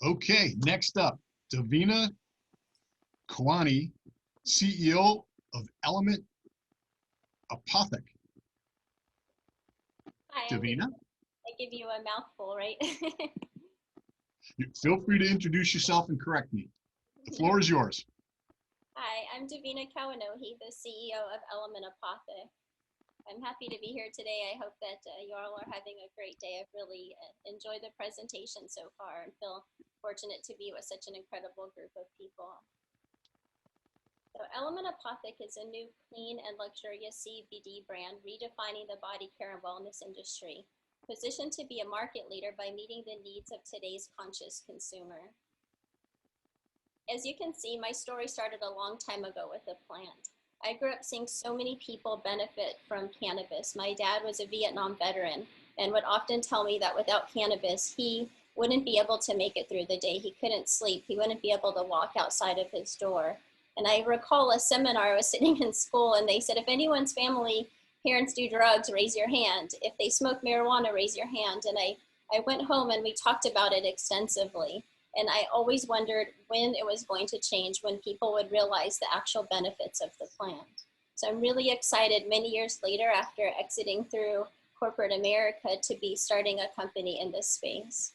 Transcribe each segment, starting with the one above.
Okay, next up, Davina Kwani, CEO of Element Apothec. Hi, Davina, I give you a mouthful, right? feel free to introduce yourself and correct me. The floor is yours. Hi, I'm Davina Kawanohi, the CEO of Element Apothec. I'm happy to be here today. I hope that you all are having a great day. I've really enjoyed the presentation so far and feel fortunate to be with such an incredible group of people. So Element Apothec is a new clean and luxurious CBD brand redefining the body care and wellness industry, positioned to be a market leader by meeting the needs of today's conscious consumer. As you can see, my story started a long time ago with a plant. I grew up seeing so many people benefit from cannabis. My dad was a Vietnam veteran and would often tell me that without cannabis, he wouldn't be able to make it through the day. He couldn't sleep. He wouldn't be able to walk outside of his door. And I recall a seminar, I was sitting in school and they said, if anyone's family parents do drugs, raise your hand. If they smoke marijuana, raise your hand. And I went home and we talked about it extensively. And I always wondered when it was going to change, when people would realize the actual benefits of the plant. So I'm really excited many years later after exiting through corporate America to be starting a company in this space.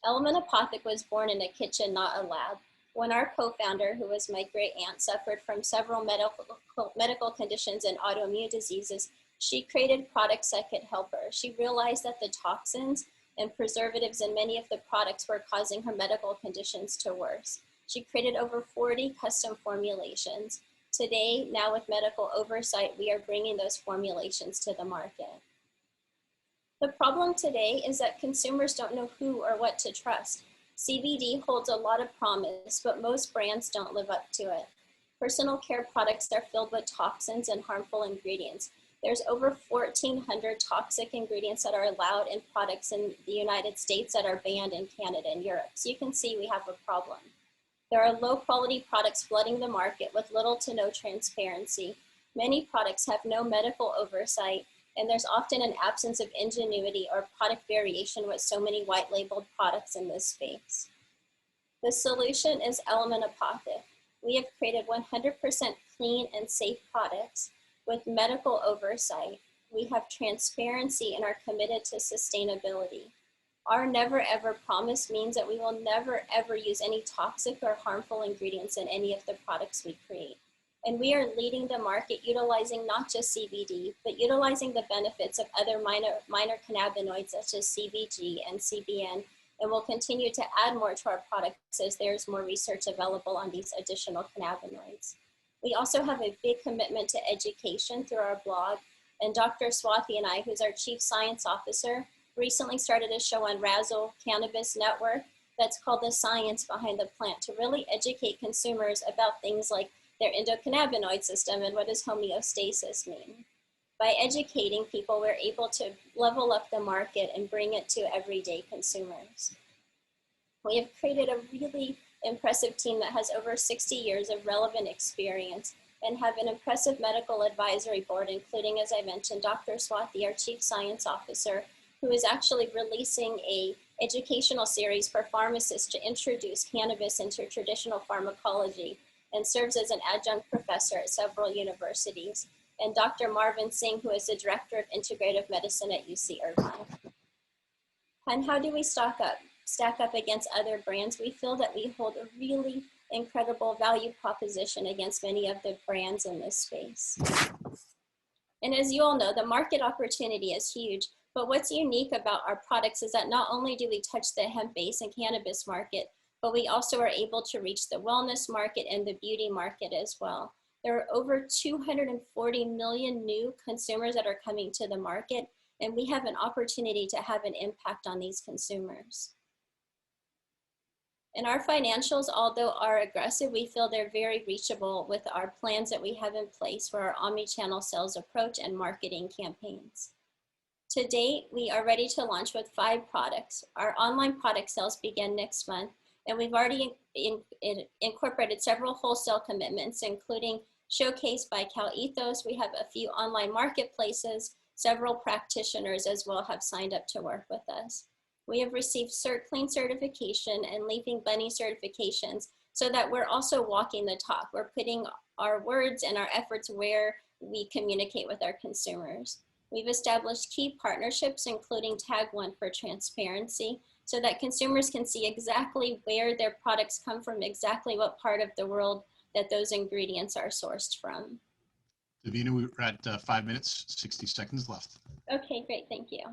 Element Apothec was born in a kitchen, not a lab. When our co-founder, who was my great aunt, suffered from several medical conditions and autoimmune diseases, she created products that could help her. She realized that the toxins and preservatives in many of the products were causing her medical conditions to worse. She created over 40 custom formulations. Today, now with medical oversight, we are bringing those formulations to the market. The problem today is that consumers don't know who or what to trust. CBD holds a lot of promise, but most brands don't live up to it. Personal care products are filled with toxins and harmful ingredients. There's over 1,400 toxic ingredients that are allowed in products in the United States that are banned in Canada and Europe. So you can see we have a problem. There are low quality products flooding the market with little to no transparency. Many products have no medical oversight, and there's often an absence of ingenuity or product variation with so many white labeled products in this space. The solution is Element Apothec. We have created 100% clean and safe products with medical oversight. We have transparency and are committed to sustainability. Our never ever promise means that we will never ever use any toxic or harmful ingredients in any of the products we create. And we are leading the market utilizing not just CBD, but utilizing the benefits of other minor cannabinoids such as CBG and CBN, and we'll continue to add more to our products as there's more research available on these additional cannabinoids. We also have a big commitment to education through our blog, and Dr. Swathi and I, who's our Chief Science Officer, recently started a show on Razzle Cannabis Network that's called The Science Behind the Plant to really educate consumers about things like their endocannabinoid system and what does homeostasis mean. By educating people, we're able to level up the market and bring it to everyday consumers. We have created a really impressive team that has over 60 years of relevant experience and have an impressive medical advisory board, including, as I mentioned, Dr. Swathi, our Chief Science Officer, who is actually releasing a educational series for pharmacists to introduce cannabis into traditional pharmacology and serves as an adjunct professor at several universities, and Dr. Marvin Singh, who is the Director of Integrative Medicine at UC Irvine. And how do we stack up against other brands? We feel that we hold a really incredible value proposition against many of the brands in this space. And as you all know, the market opportunity is huge, but what's unique about our products is that not only do we touch the hemp-based and cannabis market, but we also are able to reach the wellness market and the beauty market as well. There are over 240 million new consumers that are coming to the market, and we have an opportunity to have an impact on these consumers. And our financials, although are aggressive, we feel they're very reachable with our plans that we have in place for our omnichannel sales approach and marketing campaigns. To date, we are ready to launch with 5 products. Our online product sales begin next month, and we've already incorporated several wholesale commitments, including showcased by Cal Ethos. We have a few online marketplaces. Several practitioners as well have signed up to work with us. We have received CertClean certification and Leaping Bunny certifications so that we're also walking the talk. We're putting our words and our efforts where we communicate with our consumers. We've established key partnerships, including Tag One for transparency, so that consumers can see exactly where their products come from, exactly what part of the world that those ingredients are sourced from. Davina, we're at 5 minutes, 60 seconds left. Okay, great, thank you.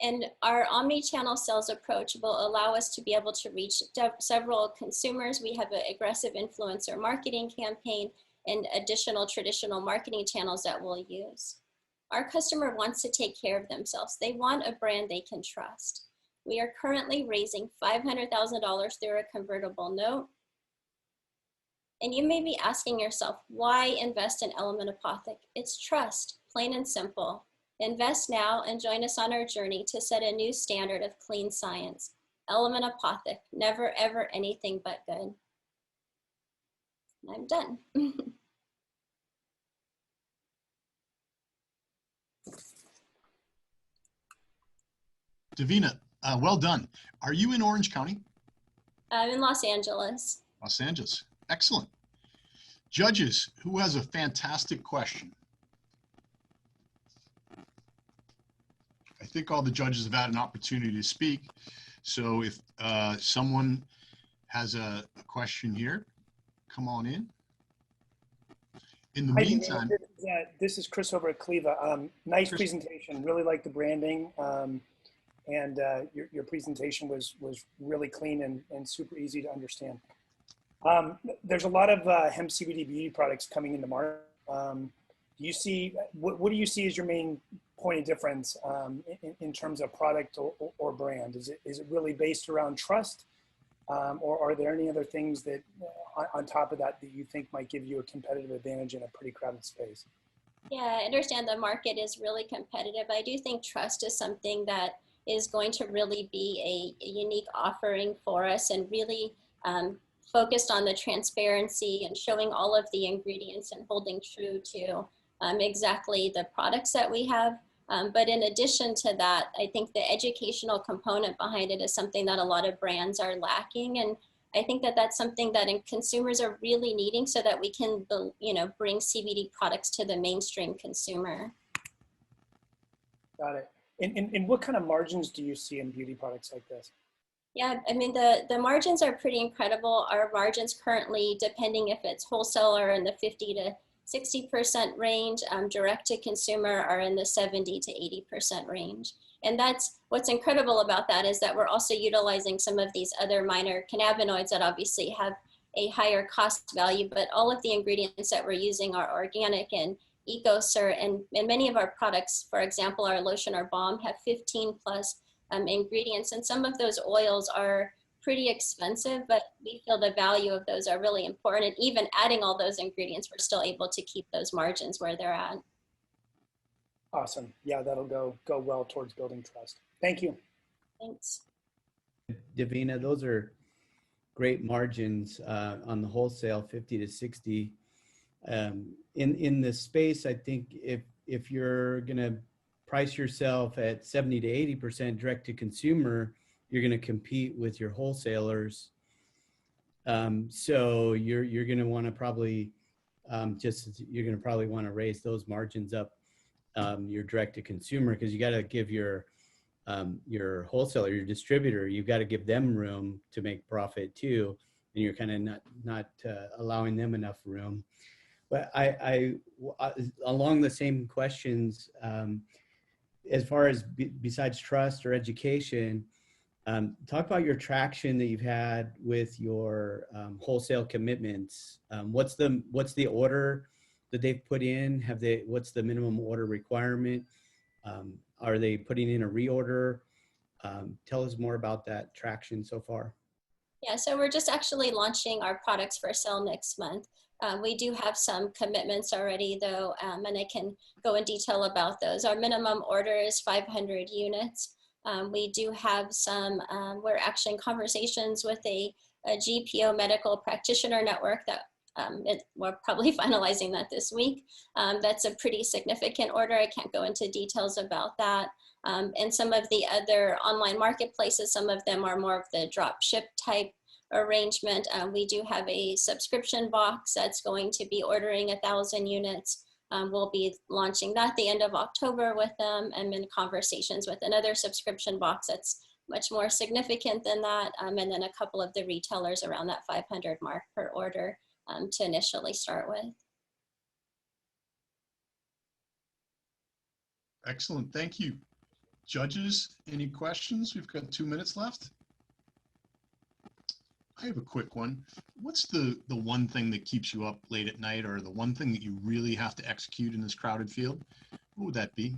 And our omni-channel sales approach will allow us to be able to reach several consumers. We have an aggressive influencer marketing campaign and additional traditional marketing channels that we'll use. Our customer wants to take care of themselves. They want a brand they can trust. We are currently raising $500,000 through a convertible note. And you may be asking yourself, why invest in Element Apothec? It's trust, plain and simple. Invest now and join us on our journey to set a new standard of clean science. Element Apothec, never ever anything but good. I'm done. Davina, well done. Are you in Orange County? I'm in Los Angeles. Los Angeles. Excellent. Judges, who has a fantastic question? I think all the judges have had an opportunity to speak. So if someone has a question here, come on in. In the meantime, this is Chris over at Cleva. Nice Chris. presentation. Really like the branding, and your presentation was really clean and super easy to understand. There's a lot of hemp CBD beauty products coming into market. Do you see what do you see as your main point of difference in terms of product or brand? Is it really based around trust, or are there any other things that on top of that you think might give you a competitive advantage in a pretty crowded space? Yeah, I understand the market is really competitive. I do think trust is something that is going to really be a unique offering for us, and really focused on the transparency and showing all of the ingredients and holding true to exactly the products that we have. But in addition to that, I think the educational component behind it is something that a lot of brands are lacking. And I think that that's something that consumers are really needing, so that we can, bring CBD products to the mainstream consumer. Got it. And what kind of margins do you see in beauty products like this? Yeah, I mean, the margins are pretty incredible. Our margins currently, depending if it's wholesaler, in the 50 to 60% range, direct to consumer are in the 70 to 80% range. And that's what's incredible about that, is that we're also utilizing some of these other minor cannabinoids that obviously have a higher cost value, but all of the ingredients that we're using are organic and eco-cert, and many of our products, for example, our lotion or balm, have 15 plus ingredients, and some of those oils are pretty expensive, but we feel the value of those are really important. And even adding all those ingredients, we're still able to keep those margins where they're at. Awesome. Yeah, that'll go well towards building trust. Thank you. Thanks. Davina, those are great margins on the wholesale, 50 to 60. In this space, I think if you're going to price yourself at 70 to 80% direct to consumer, you're going to compete with your wholesalers. So you're going to want to probably want to raise those margins up, your direct to consumer, because you got to give your wholesaler, your distributor, you've got to give them room to make profit too, and you're kind of not allowing them enough room. But I along the same questions, as far as besides trust or education, talk about your traction that you've had with your wholesale commitments. What's the order that they've put in? What's the minimum order requirement? Are they putting in a reorder? Tell us more about that traction so far. Yeah, so we're just actually launching our products for sale next month. We do have some commitments already though, and I can go in detail about those. Our minimum order is 500 units. We do have some, we're actually in conversations with a GPO medical practitioner network that We're probably finalizing that this week. That's a pretty significant order. I can't go into details about that. And some of the other online marketplaces, some of them are more of the drop ship type arrangement. We do have a subscription box that's going to be ordering 1,000 units. We'll be launching that the end of October with them, and in conversations with another subscription box that's much more significant than that, and then a couple of the retailers around that 500 mark per order to initially start with. Excellent, thank you. Judges, any questions? We've got 2 minutes left. I have a quick one. What's the one thing that keeps you up late at night, or the one thing that you really have to execute in this crowded field? What would that be?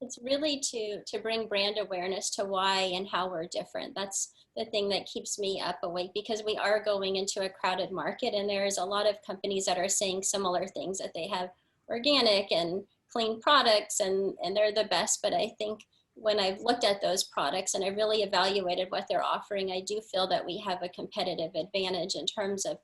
It's really to bring brand awareness to why and how we're different. That's the thing that keeps me up awake, because we are going into a crowded market, and there's a lot of companies that are saying similar things, that they have organic and clean products and they're the best. But I think when I've looked at those products and I really evaluated what they're offering, I do feel that we have a competitive advantage in terms of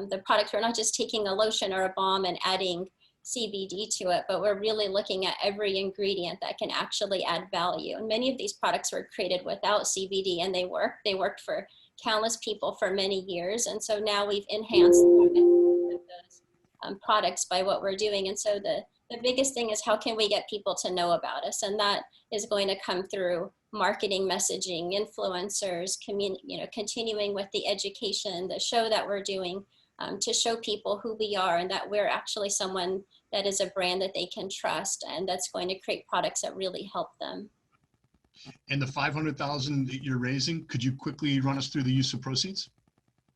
the products. We're not just taking a lotion or a balm and adding CBD to it, but we're really looking at every ingredient that can actually add value. And many of these products were created without CBD, and they worked for countless people for many years. And so now we've enhanced those products by what we're doing. And so the biggest thing is, how can we get people to know about us? And that is going to come through marketing, messaging, influencers, continuing with the education, the show that we're doing, to show people who we are and that we're actually someone that is a brand that they can trust, and that's going to create products that really help them. And the 500,000 that you're raising, could you quickly run us through the use of proceeds?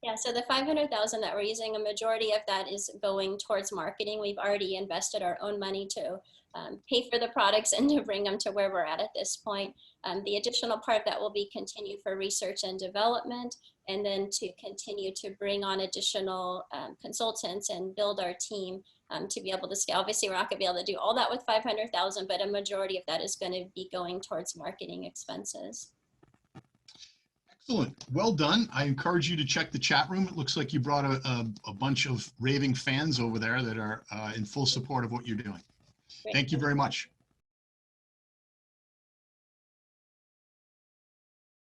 Yeah, so the 500,000 that we're using, a majority of that is going towards marketing. We've already invested our own money to pay for the products and to bring them to where we're at this point. The additional part of that will be continued for research and development, and then to continue to bring on additional consultants and build our team to be able to scale. Obviously, we're not going to be able to do all that with 500,000, but a majority of that is going to be going towards marketing expenses. Excellent. Well done. I encourage you to check the chat room. It looks like you brought a bunch of raving fans over there that are in full support of what you're doing. Great. Thank you very much.